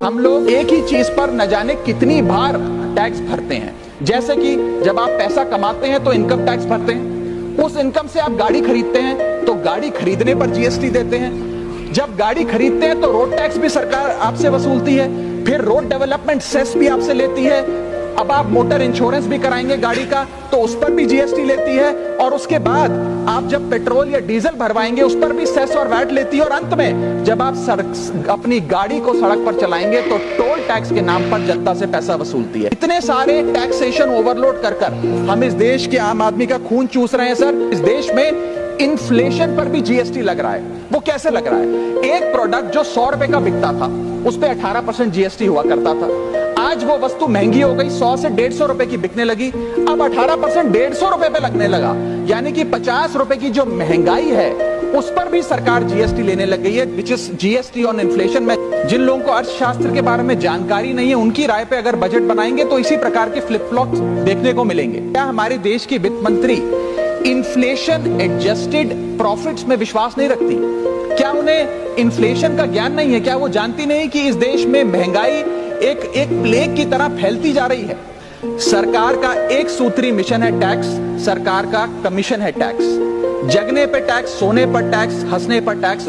हम लोग एक ही चीज पर न जाने कितनी बार टैक्स भरते हैं। जैसे कि जब आप पैसा कमाते हैं तो इनकम टैक्स भरते हैं, उस इनकम से आप गाड़ी खरीदते हैं तो गाड़ी खरीदने पर जीएसटी देते हैं, जब गाड़ी खरीदते हैं तो रोड टैक्स भी सरकार आपसे वसूलती है, फिर रोड डेवलपमेंट सेस भी आपसे लेती है, अब आप मोटर इंश्योरेंस भी कराएंगे गाड़ी का तो उस पर भी जीएसटी लेती है, और उसके बाद आप जब पेट्रोल या डीजल भरवाएंगे उस पर भी सेस और वैट लेती है, और अंत में जब आप अपनी गाड़ी को सड़क पर चलाएंगे तो टोल टैक्स के नाम पर जनता से पैसा वसूलती है। इतने सारे टैक्सेशन ओवरलोड कर हम इस देश के आम आदमी का खून चूस रहे हैं सर। इस देश में इन्फ्लेशन पर भी जीएसटी लग रहा है। वो कैसे लग रहा है? एक प्रोडक्ट जो 100 रुपए का बिकता था उस पर 18% जीएसटी हुआ करता था, आज वो वस्तु महंगी हो गई, 100 से 150 रुपए की बिकने लगी, अब 18% 150 रुपए पे लगने लगा, यानी कि 50 रुपए की जो महंगाई है उस पर भी सरकार जीएसटी लेने लग गई है, which is GST on inflation. में जिन लोगों को अर्थशास्त्र के बारे में जानकारी नहीं है उनकी राय पे अगर बजट बनाएंगे तो इसी प्रकार के फ्लिप फ्लॉप देखने को मिलेंगे। क्या हमारे देश की वित्त मंत्री इन्फ्लेशन एडजस्टेड प्रॉफिट्स में विश्वास नहीं रखती? क्या उन्हें इन्फ्लेशन का ज्ञान नहीं है? क्या वो जानती नहीं कि इस देश में महंगाई एक प्लेग की तरह फैलती जा रही है? सरकार का एक सूत्री मिशन है टैक्स, सरकार का कमीशन है टैक्स। जगने पे टैक्स, सोने पर टैक्स, हंसने पर टैक्स।